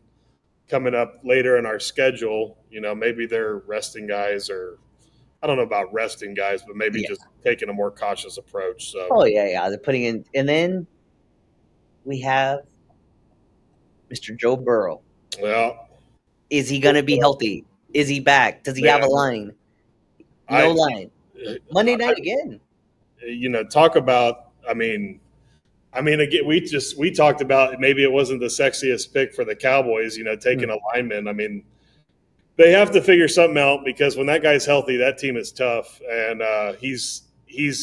Speaker 2: coming up later in our schedule. Maybe they're resting guys or I don't know about resting guys, but maybe
Speaker 1: Yeah.
Speaker 2: just taking a more cautious approach. So,
Speaker 1: Oh yeah, yeah. They're putting in, and then we have Mr. Joe Burrow.
Speaker 2: well,
Speaker 1: Is he gonna be healthy? Is he back? Does he have a
Speaker 2: man,
Speaker 1: line? No
Speaker 2: I,
Speaker 1: line. Monday night
Speaker 2: I
Speaker 1: again.
Speaker 2: talk about. I mean, again, we talked about maybe it wasn't the sexiest pick for the Cowboys. Taking
Speaker 1: Mm,
Speaker 2: a lineman. I mean, they have to figure something out because when that guy's healthy, that team is tough, and he's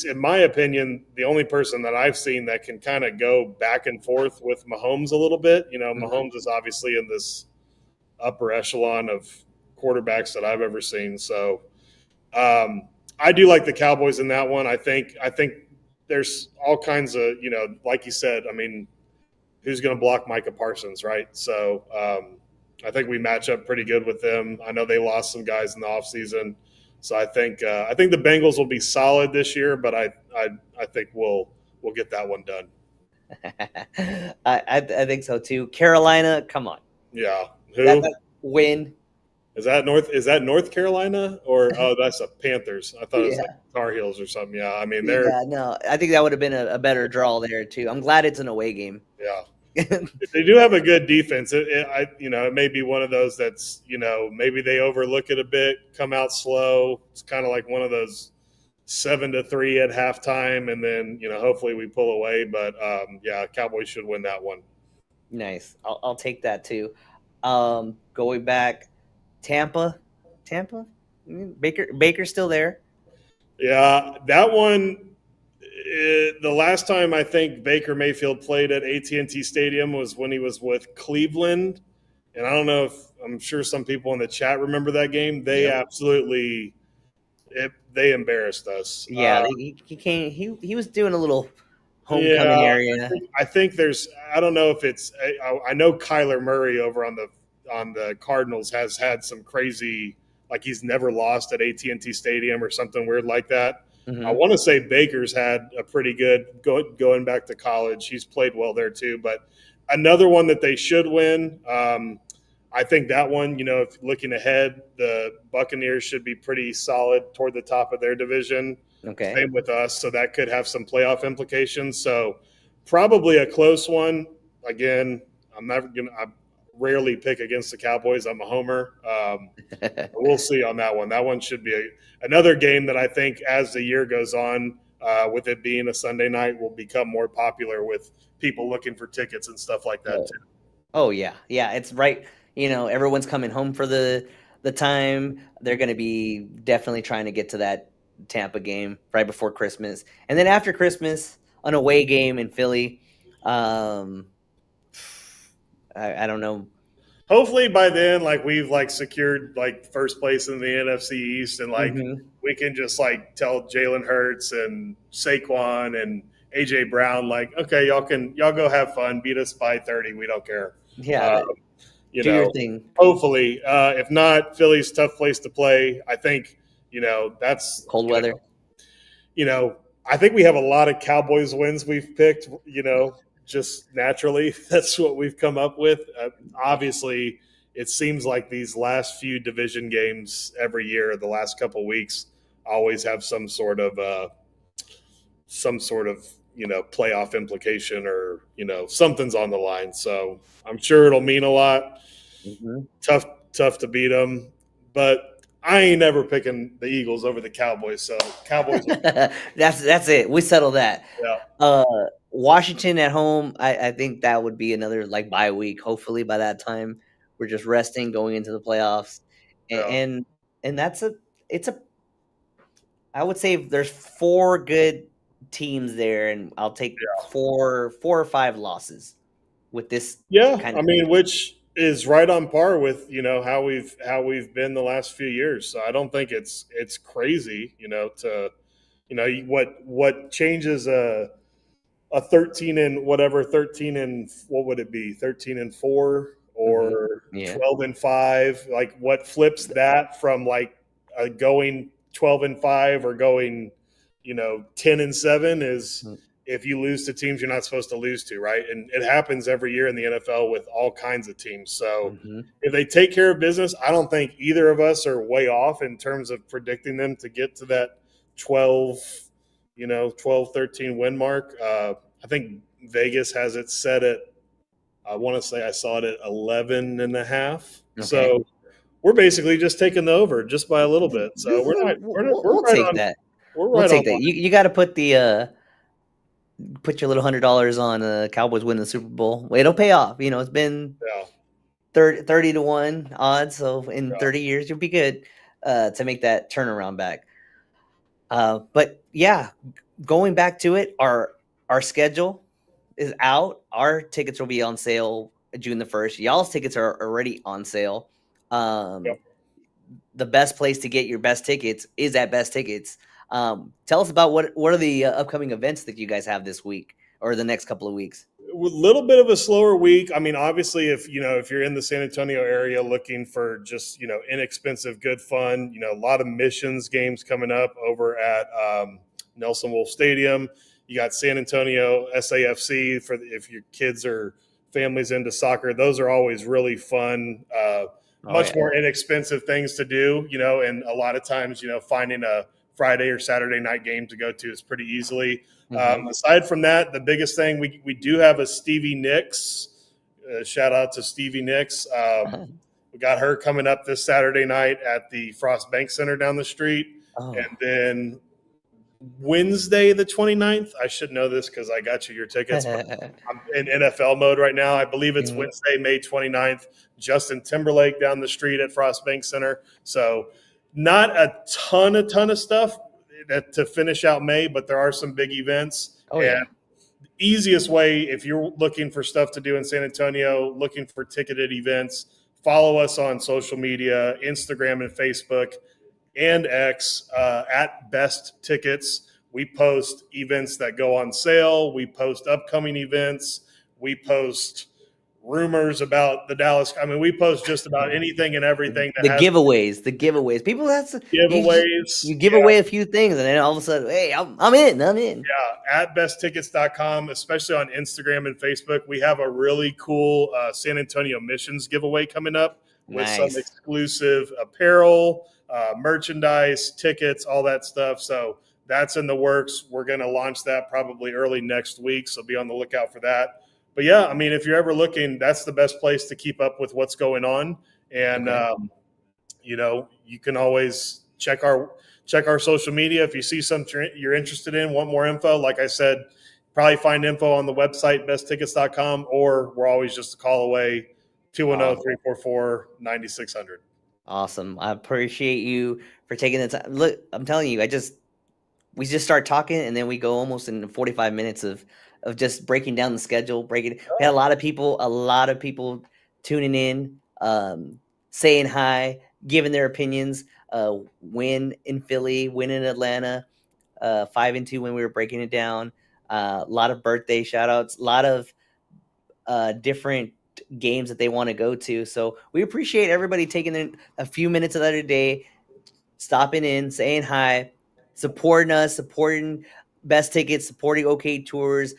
Speaker 2: in my opinion the only person that I've seen that can kind of go back and forth with Mahomes a little bit.
Speaker 1: mhm.
Speaker 2: Mahomes is obviously in this upper echelon of quarterbacks that I've ever seen. So I do like the Cowboys in that one. I think there's all kinds of like you said. I mean, who's going to block Micah Parsons, right? So I think we match up pretty good with them. I know they lost some guys in the offseason. So I think the Bengals will be solid this year, but I think we'll get that one done.
Speaker 1: I think so too. Carolina, come on,
Speaker 2: Yeah.
Speaker 1: that
Speaker 2: Who
Speaker 1: win.
Speaker 2: is that? North Carolina or that's the Panthers? I thought it was like
Speaker 1: Yeah,
Speaker 2: Tar Heels or something. Yeah. I mean they're
Speaker 1: yeah. No, I think that would have been a better draw there too. I'm glad it's an away game.
Speaker 2: yeah. They do have a good defense. It may be one of those that's maybe they overlook it a bit, come out slow. It's kind of like one of those 7-3 at halftime, and then hopefully we pull away. But yeah, Cowboys should win that one.
Speaker 1: Nice. I'll take that too. Going back, Tampa, Tampa. Baker's still there.
Speaker 2: Yeah, that one. The last time I think Baker Mayfield played at AT&T Stadium was when he was with Cleveland, and I don't know if I'm sure some people in the chat remember that game. They
Speaker 1: Yep.
Speaker 2: absolutely they embarrassed us.
Speaker 1: Yeah, he came. He was doing a little homecoming
Speaker 2: Yeah,
Speaker 1: area.
Speaker 2: I think there's. I don't know if it's. I know Kyler Murray over on the Cardinals has had some crazy, like he's never lost at AT&T Stadium or something weird like that. I
Speaker 1: Hmm.
Speaker 2: want to say Baker's had a pretty good going back to college. He's played well there too. But another one that they should win. I think that one, if looking ahead, the Buccaneers should be pretty solid toward the top of their division.
Speaker 1: Okay.
Speaker 2: Same with us, so that could have some playoff implications. So probably a close one. Again, I rarely pick against the Cowboys. I'm a homer. We'll see on that one. That one should be another game that I think as the year goes on, with it being a Sunday night, will become more popular with people looking for tickets and stuff like that
Speaker 1: Oh,
Speaker 2: too.
Speaker 1: oh yeah, yeah. It's right. Everyone's coming home for the time. They're going to be definitely trying to get to that Tampa game right before Christmas, and then after Christmas, an away game in Philly. Um, I don't know.
Speaker 2: Hopefully by then, like we've like secured like first place in the NFC East, and like
Speaker 1: Hmm.
Speaker 2: we can just like tell Jalen Hurts and Saquon and AJ Brown like, okay, y'all go have fun, beat us by 30, we don't care.
Speaker 1: Yeah,
Speaker 2: Uh, you
Speaker 1: do your
Speaker 2: know,
Speaker 1: thing.
Speaker 2: hopefully, if not, Philly's a tough place to play. I think that's
Speaker 1: Cold
Speaker 2: gonna
Speaker 1: weather.
Speaker 2: you know, I think we have a lot of Cowboys wins we've picked, just naturally. That's what we've come up with. Obviously, it seems like these last few division games every year, the last couple weeks, always have some sort of playoff implication, or something's on the line. So I'm sure it'll mean a lot.
Speaker 1: Hmm.
Speaker 2: Tough to beat them, but I ain't never picking the Eagles over the Cowboys. So Cowboys,
Speaker 1: That's it. We settle that.
Speaker 2: yeah,
Speaker 1: Uh, Washington at home. I think that would be another like bye week. Hopefully by that time we're just resting going into the playoffs, and
Speaker 2: yeah,
Speaker 1: and that's a it's a I would say there's four good teams there, and I'll take
Speaker 2: yeah.
Speaker 1: four or five losses with this
Speaker 2: Yeah,
Speaker 1: kind
Speaker 2: I
Speaker 1: of
Speaker 2: mean,
Speaker 1: thinking.
Speaker 2: which is right on par with how we've been the last few years. So I don't think it's crazy, to what changes a 13 and whatever 13 and what would it be 13-4
Speaker 1: Hmm.
Speaker 2: or
Speaker 1: Yeah.
Speaker 2: 12-5, like what flips that from like going 12-5 or going 10-7 is if you lose to teams you're not supposed to lose to, right? And it happens every year in the NFL with all kinds of teams. So
Speaker 1: Mm-hmm.
Speaker 2: if they take care of business, I don't think either of us are way off in terms of predicting them to get to that 12, 12, 13 win mark. I think Vegas has it set at, I want to say I saw it at 11 and a half.
Speaker 1: Okay.
Speaker 2: So we're basically just taking the over just by a little bit. So we're
Speaker 1: We'll
Speaker 2: right
Speaker 1: take
Speaker 2: on.
Speaker 1: that.
Speaker 2: We're
Speaker 1: We'll
Speaker 2: right on.
Speaker 1: take that. You got to put your little $100 on Cowboys winning the Super Bowl. Well, it'll pay off. It's been
Speaker 2: Yeah.
Speaker 1: 30 to 1 odds, so in
Speaker 2: Yeah.
Speaker 1: 30 years you'll be good to make that turnaround back. But yeah, going back to it, our schedule is out. Our tickets will be on sale June the 1st. Y'all's tickets are already on sale.
Speaker 2: Yep.
Speaker 1: The best place to get your best tickets is at Best Tickets. Tell us about what are the upcoming events that you guys have this week or the next couple of weeks.
Speaker 2: A little bit of a slower week. I mean, obviously, if you're in the San Antonio area looking for just inexpensive, good fun, a lot of missions games coming up over at Nelson Wolf Stadium. You got San Antonio SAFC for if your kids or families into soccer. Those are always really fun.
Speaker 1: Oh
Speaker 2: Much
Speaker 1: yeah.
Speaker 2: more inexpensive things to do, and a lot of times, finding a Friday or Saturday night game to go to is pretty easily.
Speaker 1: Mm-hmm.
Speaker 2: Aside from that, the biggest thing we do have a Stevie Nicks. Shout out to Stevie Nicks. We got her coming up this Saturday night at the Frost Bank Center down the street.
Speaker 1: Oh.
Speaker 2: And then Wednesday, the 29th, I should know this because I got you your tickets. But I'm in NFL mode right now. I believe it's
Speaker 1: Mhm.
Speaker 2: Wednesday, May 29th. Justin Timberlake down the street at Frost Bank Center. So not a ton of stuff to finish out May, but there are some big events.
Speaker 1: Oh
Speaker 2: And
Speaker 1: yeah.
Speaker 2: easiest way, if you're looking for stuff to do in San Antonio, looking for ticketed events, follow us on social media, Instagram and Facebook and X at Best Tickets. We post events that go on sale. We post upcoming events. We post rumors about the Dallas. I mean, we post just about anything and everything that
Speaker 1: The
Speaker 2: has
Speaker 1: giveaways. People
Speaker 2: giveaways.
Speaker 1: you give
Speaker 2: Yeah.
Speaker 1: away a few things, and then all of a sudden, hey, I'm in. I'm in.
Speaker 2: Yeah, at besttickets.com, especially on Instagram and Facebook. We have a really cool San Antonio missions giveaway coming up with some
Speaker 1: Nice.
Speaker 2: exclusive apparel, merchandise, tickets, all that stuff. So that's in the works. We're going to launch that probably early next week. So be on the lookout for that. But yeah, I mean, if you're ever looking, that's the best place to keep up with what's going on. And,
Speaker 1: Okay.
Speaker 2: you can always check our social media. If you see something you're interested in, want more info, like I said, probably find info on the website, besttickets.com, or we're always just a call away, 210-344-9600.
Speaker 1: Awesome. I appreciate you for taking the time. Look, I'm telling you, we just start talking and then we go almost in 45 minutes of just breaking down the schedule, we had a lot of people tuning in, saying hi, giving their opinions, win in Philly, win in Atlanta, 5-2 when we were breaking it down, a lot of birthday shout outs, a lot of different games that they want to go to. So we appreciate everybody taking a few minutes of their day, stopping in, saying hi, supporting us, supporting Best Tickets, supporting OK Tours.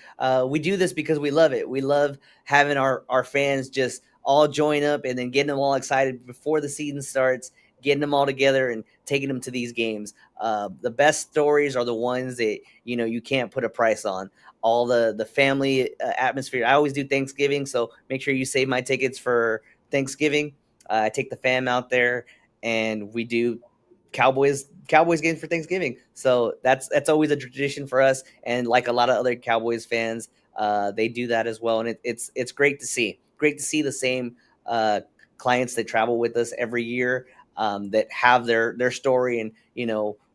Speaker 1: We do this because we love it. We love having our fans just all join up and then getting them all excited before the season starts, getting them all together and taking them to these games. The best stories are the ones that you can't put a price on. All the family atmosphere. I always do Thanksgiving, so make sure you save my tickets for Thanksgiving. I take the fam out there, and we do Cowboys games for Thanksgiving. So that's always a tradition for us, and like a lot of other Cowboys fans, they do that as well, and it's great to see. Great to see the same clients that travel with us every year, that have their story and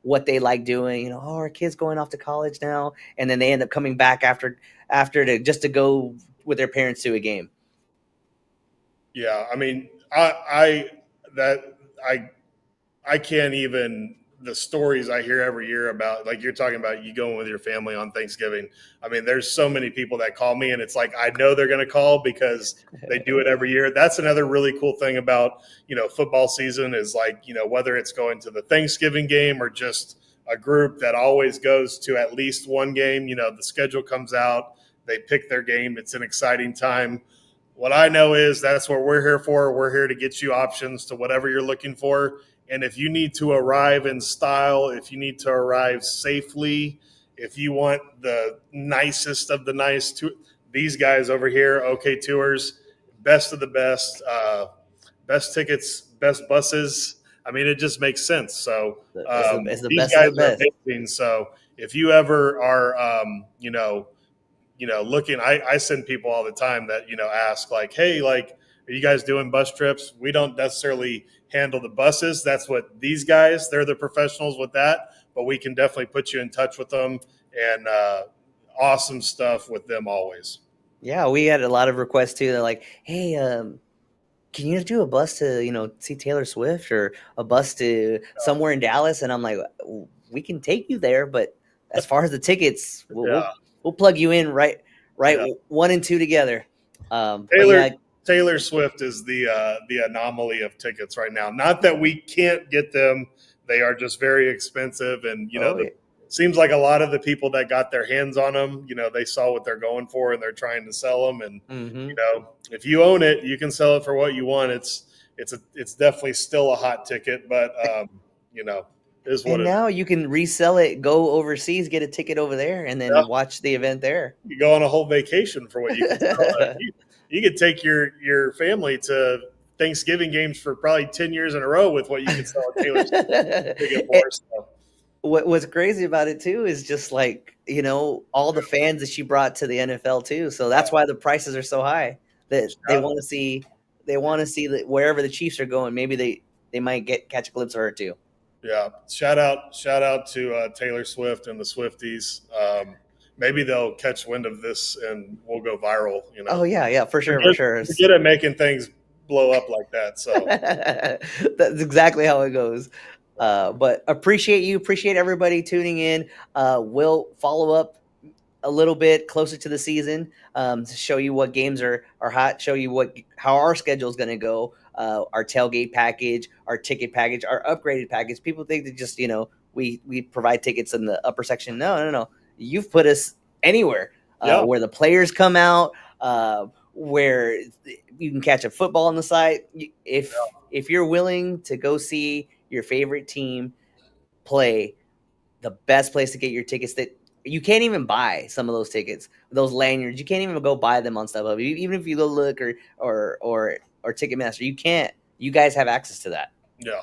Speaker 1: what they like doing. Oh, our kid's going off to college now, and then they end up coming back after to just to go with their parents to a game.
Speaker 2: Yeah, I mean, I can't even, the stories I hear every year about, like you're talking about, you going with your family on Thanksgiving. I mean, there's so many people that call me, and it's like I know they're going to call because they do it every year. That's another really cool thing about football season is like whether it's going to the Thanksgiving game or just a group that always goes to at least one game. The schedule comes out, they pick their game. It's an exciting time. What I know is that's what we're here for. We're here to get you options to whatever you're looking for. And if you need to arrive in style, if you need to arrive safely, if you want the nicest of the nice, these guys over here, OK Tours, best of the best, best tickets, best buses. I mean, it just makes sense. So
Speaker 1: It's the
Speaker 2: these
Speaker 1: best of the
Speaker 2: guys are
Speaker 1: best.
Speaker 2: amazing. So if you ever are, looking, I send people all the time that, ask like, hey, like, are you guys doing bus trips? We don't necessarily handle the buses. That's what these guys, they're the professionals with that, but we can definitely put you in touch with them, and awesome stuff with them always.
Speaker 1: Yeah, we had a lot of requests too. They're like, "Hey, can you do a bus to see Taylor Swift or a bus to somewhere in Dallas?" And I'm like, "We can take you there, but as far as the tickets, we'll
Speaker 2: Yeah.
Speaker 1: we'll, we'll plug you in right
Speaker 2: Yeah.
Speaker 1: one and two together." But
Speaker 2: Taylor
Speaker 1: yeah,
Speaker 2: Taylor Swift is the anomaly of tickets right now. Not that we can't get them; they are just very expensive, and
Speaker 1: oh yeah.
Speaker 2: seems like a lot of the people that got their hands on them, they saw what they're going for, and they're trying to sell them. And
Speaker 1: Mm-hmm.
Speaker 2: if you own it, you can sell it for what you want. It's definitely still a hot ticket, but is what
Speaker 1: And
Speaker 2: it.
Speaker 1: now you can resell it, go overseas, get a ticket over there, and
Speaker 2: Yeah,
Speaker 1: then watch the event there.
Speaker 2: you go on a whole vacation for what you can sell. You could take your family to Thanksgiving games for probably 10 years in a row with what you could sell a Taylor Swift ticket for. So,
Speaker 1: What's crazy about it too is just like all the fans that she brought to the NFL too. So that's why the prices are so high. That they
Speaker 2: shout,
Speaker 1: want to see. They want to see that wherever the Chiefs are going, maybe they might catch a glimpse of her too.
Speaker 2: yeah, shout out to Taylor Swift and the Swifties. Maybe they'll catch wind of this and we'll go viral.
Speaker 1: Oh yeah, for
Speaker 2: We're
Speaker 1: sure, for
Speaker 2: good,
Speaker 1: sure.
Speaker 2: we're good at making things blow up like that. So
Speaker 1: That's exactly how it goes. But appreciate everybody tuning in. We'll follow up a little bit closer to the season to show you what games are hot, show you how our schedule is going to go, our tailgate package, our ticket package, our upgraded package. People think that just we provide tickets in the upper section. No. You've put us anywhere
Speaker 2: yeah,
Speaker 1: where the players come out, where you can catch a football on the side. If you're willing to go see your favorite team play, the best place to get your tickets that you can't even buy some of those tickets, those lanyards. You can't even go buy them on StubHub. Even if you go look or Ticketmaster, you can't. You guys have access to that.
Speaker 2: yeah.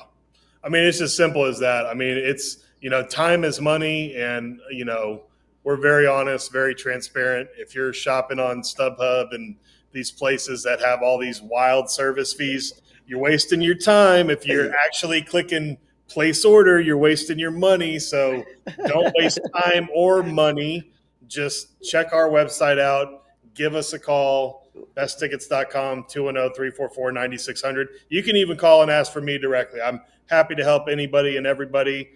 Speaker 2: I mean, it's as simple as that. I mean, it's time is money, and we're very honest, very transparent. If you're shopping on StubHub and these places that have all these wild service fees, you're wasting your time. If you're actually clicking place order, you're wasting your money. So don't waste time or money. Just check our website out. Give us a call. Besttickets.com, 210-344-9600. You can even call and ask for me directly. I'm happy to help anybody and everybody.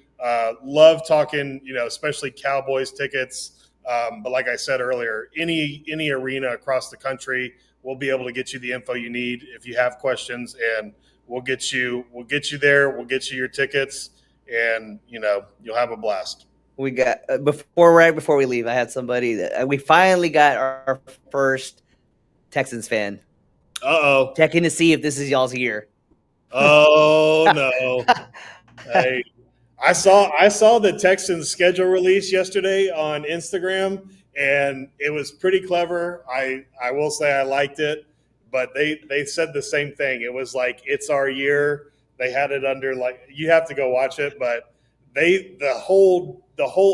Speaker 2: Love talking, especially Cowboys tickets. But like I said earlier, any arena across the country, we'll be able to get you the info you need if you have questions, and we'll get you there. We'll get you your tickets, and you'll have a blast.
Speaker 1: We got right before we leave, I had somebody that we finally got our first Texans fan
Speaker 2: Uh-oh.
Speaker 1: checking to see if this is y'all's year.
Speaker 2: Oh no. Hey, I saw the Texans schedule release yesterday on Instagram, and it was pretty clever. I will say I liked it, but they said the same thing. It was like it's our year. They had it under, like, you have to go watch it, but the whole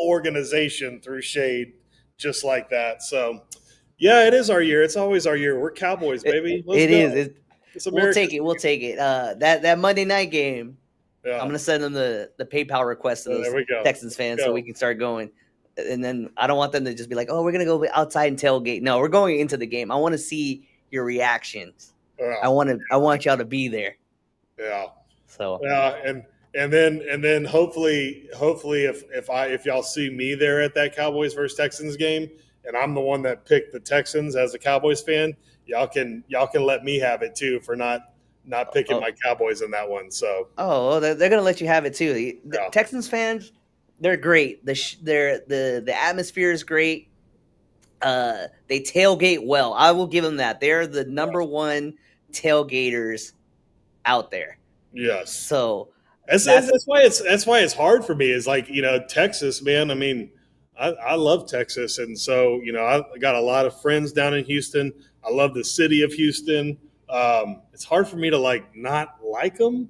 Speaker 2: organization threw shade just like that. So yeah, it is our year. It's always our year. We're Cowboys, baby. Let's
Speaker 1: It
Speaker 2: go.
Speaker 1: is.
Speaker 2: It's
Speaker 1: We'll
Speaker 2: America's
Speaker 1: take it. We'll take it. That Monday night game, I'm
Speaker 2: yeah.
Speaker 1: gonna send them the PayPal request to
Speaker 2: Oh, there
Speaker 1: those
Speaker 2: we go.
Speaker 1: Texans fans so
Speaker 2: Go.
Speaker 1: we can start going. And then I don't want them to just be like, "Oh, we're gonna go outside and tailgate." No, we're going into the game. I want to see your reactions.
Speaker 2: Yeah.
Speaker 1: I want y'all to be there.
Speaker 2: Yeah.
Speaker 1: So
Speaker 2: Yeah, and then hopefully if y'all see me there at that Cowboys versus Texans game, and I'm the one that picked the Texans as a Cowboys fan, y'all can let me have it too for not picking
Speaker 1: oh
Speaker 2: my Cowboys in that one. So
Speaker 1: they're gonna let you have it too. The
Speaker 2: yeah,
Speaker 1: Texans fans, They're great. The atmosphere is great. They tailgate well. I will give them that. They're the number one tailgaters out there.
Speaker 2: Yes.
Speaker 1: So
Speaker 2: That's,
Speaker 1: that's
Speaker 2: that's why it's hard for me. Is like, Texas, man. I mean, I love Texas, and so I got a lot of friends down in Houston. I love the city of Houston. It's hard for me to like not like them,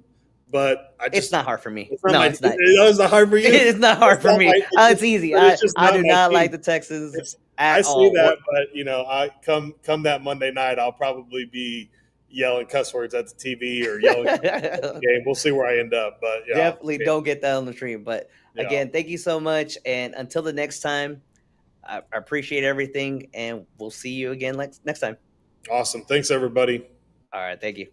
Speaker 2: but I
Speaker 1: it's
Speaker 2: just
Speaker 1: not hard for me.
Speaker 2: it's not
Speaker 1: No,
Speaker 2: my.
Speaker 1: it's not.
Speaker 2: It's not hard for you.
Speaker 1: It's not hard
Speaker 2: It's
Speaker 1: for
Speaker 2: not
Speaker 1: me.
Speaker 2: my. It's just,
Speaker 1: It's easy.
Speaker 2: but it's just
Speaker 1: I
Speaker 2: not
Speaker 1: do
Speaker 2: my
Speaker 1: not like
Speaker 2: team.
Speaker 1: the Texans
Speaker 2: It's I
Speaker 1: at
Speaker 2: say
Speaker 1: all.
Speaker 2: that, but I come that Monday night, I'll probably be yelling cuss words at the TV or yelling at the game. We'll see where I end up, but yeah,
Speaker 1: Definitely don't get that on the stream. But
Speaker 2: yeah,
Speaker 1: again, thank you so much. And until the next time, I appreciate everything, and we'll see you again next time.
Speaker 2: awesome. Thanks everybody.
Speaker 1: All right, thank you.